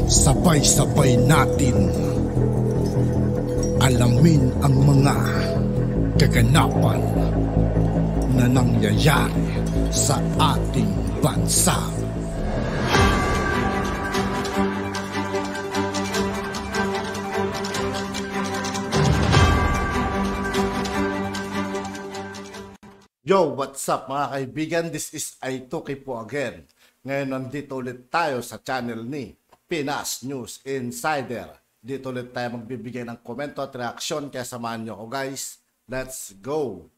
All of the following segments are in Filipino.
Sabay-sabay natin alamin ang mga kaganapan na nangyayari sa ating bansa. Yo, what's up mga kaibigan? This is I2K po again. Ngayon nandito ulit tayo sa channel ni Pinas News Insider. Dito ulit tayo magbibigay ng komento at reaksyon, kaya samahan nyo ako guys. Let's go!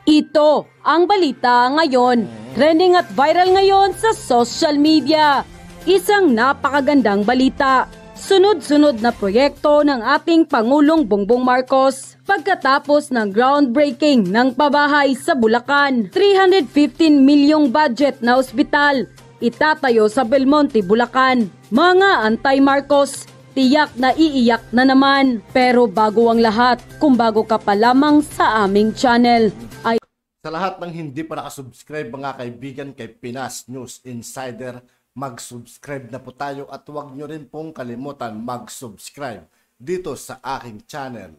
Ito ang balita ngayon. Trending at viral ngayon sa social media. Isang napakagandang balita. Sunod-sunod na proyekto ng ating Pangulong Bongbong Marcos pagkatapos ng groundbreaking ng pabahay sa Bulacan. 315 milyong budget na ospital itatayo sa Belmonte, Bulacan. Mga anti-Marcos, tiyak na iiyak na naman. Pero bago ang lahat, kung bago ka pa lamang sa aming channel, ay sa lahat ng hindi pa nakasubscribe mga kaibigan kay Pinas News Insider, mag-subscribe na po tayo at huwag nyo rin pong kalimutan mag-subscribe dito sa aking channel.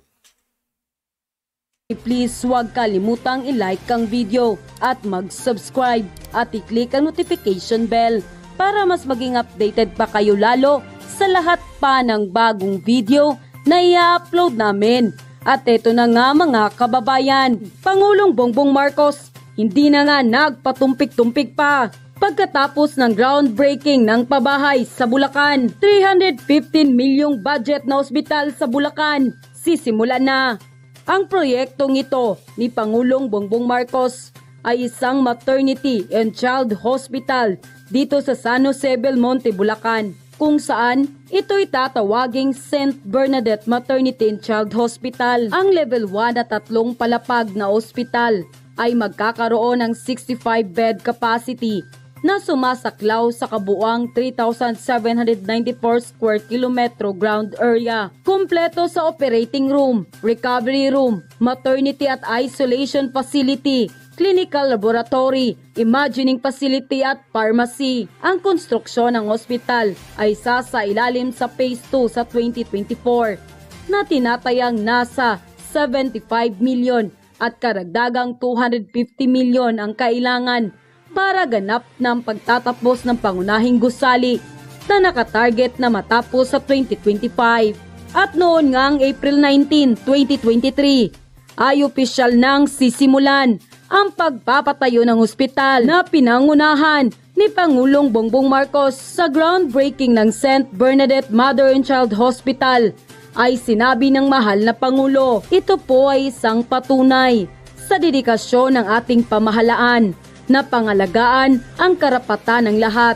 please huwag kalimutang i-like ang video at mag-subscribe at i-click ang notification bell para mas maging updated pa kayo lalo sa lahat pa ng bagong video na i-upload namin. At ito na nga mga kababayan, Pangulong Bongbong Marcos hindi na nga nagpatumpik-tumpik pa. Pagkatapos ng groundbreaking ng pabahay sa Bulacan, 315 milyong budget na ospital sa Bulacan, sisimulan na. Ang proyektong ito ni Pangulong Bongbong Marcos ay isang maternity and child hospital dito sa San Jose, Belmonte, Bulacan, kung saan ito'y tatawaging St. Bernadette Maternity and Child Hospital. Ang level 1 at 3 palapag na ospital ay magkakaroon ng 65-bed capacity na sumasaklaw sa kabuuang 3,794 square kilometro ground area. Kumpleto sa operating room, recovery room, maternity at isolation facility, clinical laboratory, imaging facility at pharmacy. Ang konstruksyon ng ospital ay sasailalim sa Phase 2 sa 2024 na tinatayang nasa 75 milyon at karagdagang 250 milyon ang kailangan para ganap ng pagtatapos ng pangunahing gusali na nakatarget na matapos sa 2025. At noon ngang April 19, 2023, ay opisyal nang sisimulan ang pagpapatayo ng ospital na pinangunahan ni Pangulong Bongbong Marcos. Sa groundbreaking ng St. Bernadette Mother and Child Hospital ay sinabi ng mahal na Pangulo, ito po ay isang patunay sa dedikasyon ng ating pamahalaan na pangalagaan ang karapatan ng lahat,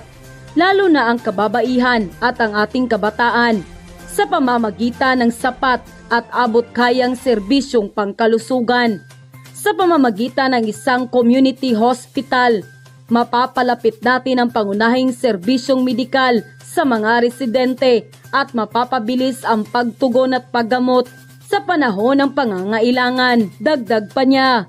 lalo na ang kababaihan at ang ating kabataan, sa pamamagitan ng sapat at abot-kayang serbisyong pangkalusugan. Sa pamamagitan ng isang community hospital, mapapalapit natin ang pangunahing serbisyong medikal sa mga residente at mapapabilis ang pagtugon at paggamot sa panahon ng pangangailangan. Dagdag pa niya,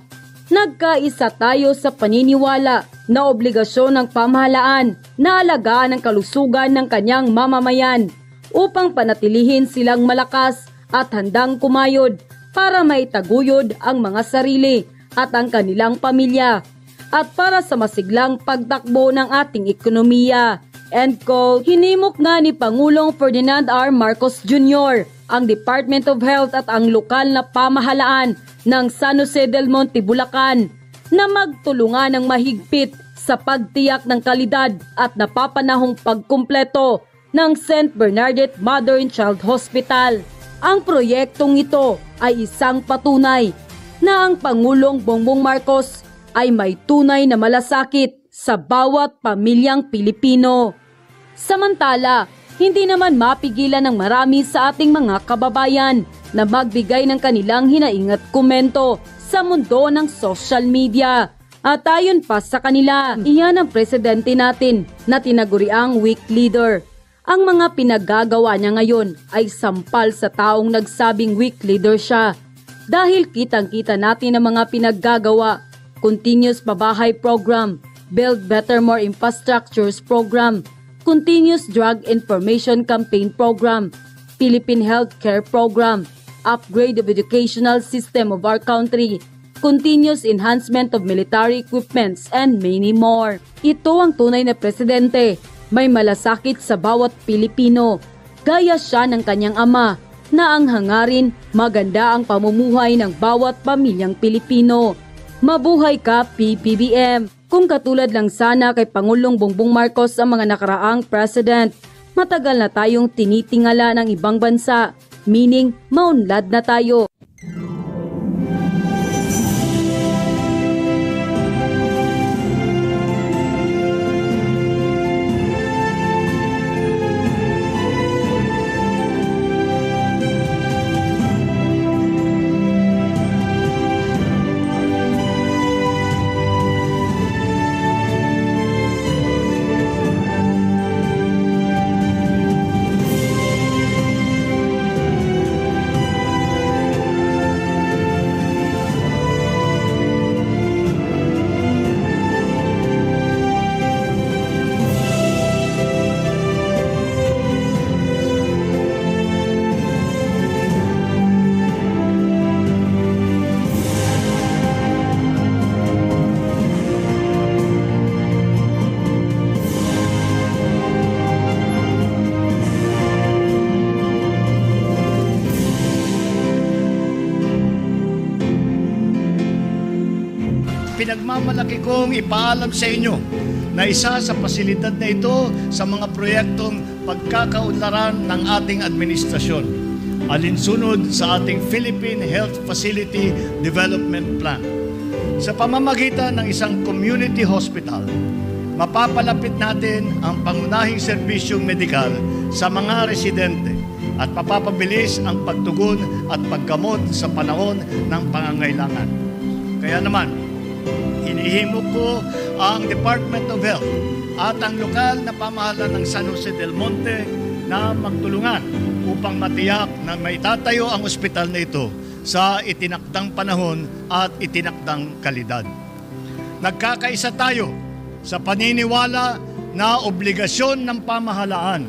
nagkaisa tayo sa paniniwala na obligasyon ng pamahalaan na alagaan ang kalusugan ng kanyang mamamayan upang panatilihin silang malakas at handang kumayod para maitaguyod ang mga sarili at ang kanilang pamilya at para sa masiglang pagtakbo ng ating ekonomiya. End quote. Hinimok nga ni Pangulong Ferdinand R. Marcos Jr. ang Department of Health at ang lokal na pamahalaan ng San Jose del Monte, Bulacan na magtulungan ng mahigpit sa pagtiyak ng kalidad at napapanahong pagkumpleto ng St. Bernadette Mother and Child Hospital. Ang proyektong ito ay isang patunay na ang Pangulong Bongbong Marcos ay may tunay na malasakit sa bawat pamilyang Pilipino. Samantala, hindi naman mapigilan ng marami sa ating mga kababayan na magbigay ng kanilang hinaing at komento sa mundo ng social media. At ayon pa sa kanila, iyan ang presidente natin na tinaguriang weak leader. Ang mga pinaggagawa niya ngayon ay sampal sa taong nagsabing weak leader siya. Dahil kitang-kita natin ang mga pinaggagawa, continuous pabahay program, build better more infrastructures program, Continuous Drug Information Campaign Program, Philippine Healthcare Program, upgrade of educational system of our country, continuous enhancement of military equipments, and many more. Ito ang tunay na presidente, may malasakit sa bawat Pilipino. Gaya siya ng kanyang ama, na ang hangarin maganda ang pamumuhay ng bawat pamilyang Pilipino. Mabuhay ka, PBBM! Kung katulad lang sana kay Pangulong Bongbong Marcos ang mga nakaraang president, matagal na tayong tinitingala ng ibang bansa, meaning maunlad na tayo. Pinagmamalaki kong ipaalam sa inyo na isa sa pasilidad na ito sa mga proyektong pagkakaunlaran ng ating administrasyon, alinsunod sa ating Philippine Health Facility Development Plan. Sa pamamagitan ng isang community hospital, mapapalapit natin ang pangunahing serbisyong medikal sa mga residente at mapapabilis ang pagtugon at paggamot sa panahon ng pangangailangan. Kaya naman, hinihimok ko ang Department of Health at ang lokal na pamahalaan ng San Jose del Monte na magtulungan upang matiyak na maitatayo ang ospital na ito sa itinakdang panahon at itinakdang kalidad. Nagkakaisa tayo sa paniniwala na obligasyon ng pamahalaan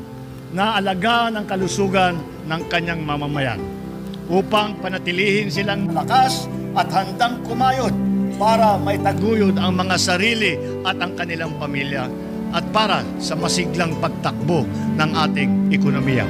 na alagaan ang kalusugan ng kanyang mamamayan upang panatilihin silang malakas at handang kumayod para maitaguyod ang mga sarili at ang kanilang pamilya at para sa masiglang pagtakbo ng ating ekonomiya.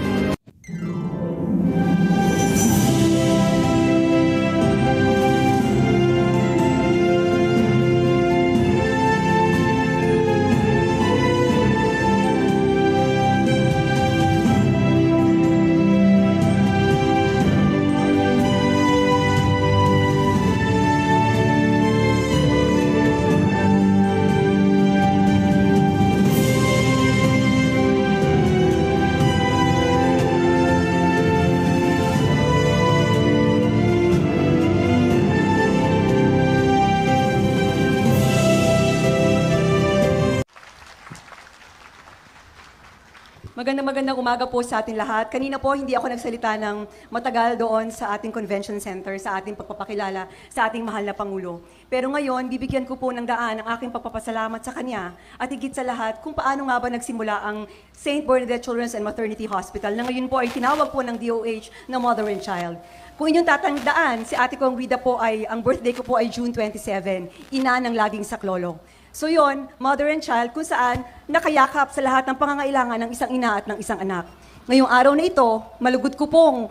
Magandang umaga po sa ating lahat. Kanina po hindi ako nagsalita ng matagal doon sa ating convention center, sa ating pagpapakilala sa ating mahal na Pangulo. Pero ngayon, bibigyan ko po ng daan ang aking pagpapasalamat sa Kanya at higit sa lahat kung paano nga ba nagsimula ang St. Bernadette Children's and Maternity Hospital na ngayon po ay tinawag po ng DOH na Mother and Child. Kung inyong tatandaan, si Ate Kong Rida po ang birthday ko po ay June 27, ina ng laging saklolo. So yon, mother and child, kung saan nakayakap sa lahat ng pangangailangan ng isang ina at ng isang anak. Ngayong araw na ito, malugod ko pong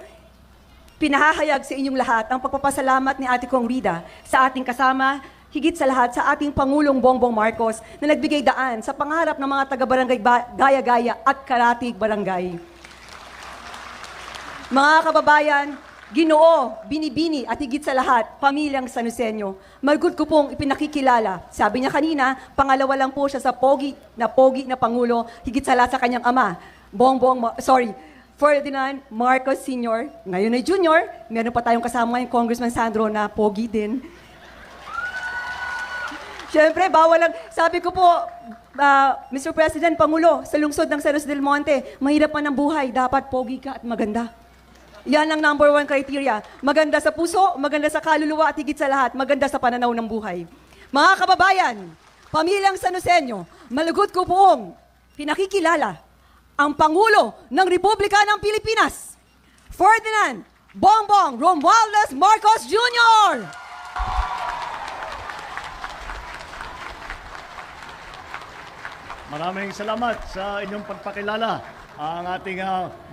pinahahayag sa inyong lahat ang pagpapasalamat ni Ate Kong Rida sa ating kasama, higit sa lahat sa ating Pangulong Bongbong Marcos na nagbigay daan sa pangarap ng mga taga-barangay Gaya-Gaya at Karatig Barangay. Mga kababayan, Ginoo, Binibini at higit sa lahat, pamilyang Sanuseño. Malugod ko pong ipinakikilala. Sabi niya kanina, pangalawa lang po siya sa pogi na Pangulo, higit sa lahat sa kanyang ama, Ferdinand Marcos Sr. Ngayon ay Junior, meron pa tayong kasama yung Congressman Sandro na pogi din. Siyempre, bawal lang. Sabi ko po, Mr. President, Pangulo, sa lungsod ng San Jose del Monte, mahirap man ang buhay, dapat pogi ka at maganda. Yan ang number 1 criteria. Maganda sa puso, maganda sa kaluluwa at higit sa lahat, maganda sa pananaw ng buhay. Mga kababayan, pamilyang Sanuseño, malugod ko poong pinakikilala ang Pangulo ng Republika ng Pilipinas, Ferdinand Bongbong Romualdez Marcos Jr. Maraming salamat sa inyong pagpakilala. Ang ating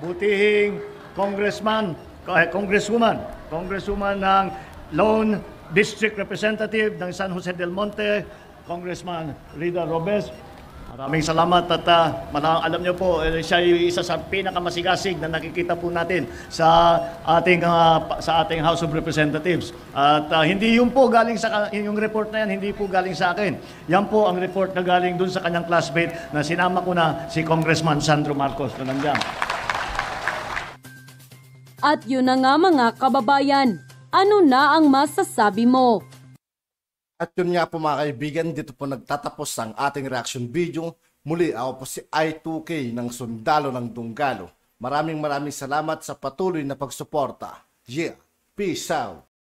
butihing congresswoman ng Lone District Representative ng San Jose del Monte, Congressman Rida Robes. Maraming salamat at alam niyo po, siya ay isa sa pinakamasigasig na nakikita po natin sa ating House of Representatives. At hindi yun po galing sa yung report na yan, hindi po galing sa akin. Yan po ang report na galing dun sa kanyang classmate na sinama ko na si Congressman Sandro Marcos na nandiyan. At yun na nga mga kababayan, ano na ang masasabi mo? At yun nga po mga kaibigan, dito po nagtatapos ang ating reaction video. Muli ako po si I2K ng Sundalo ng Dunggalo. Maraming salamat sa patuloy na pagsuporta. Yeah, peace out!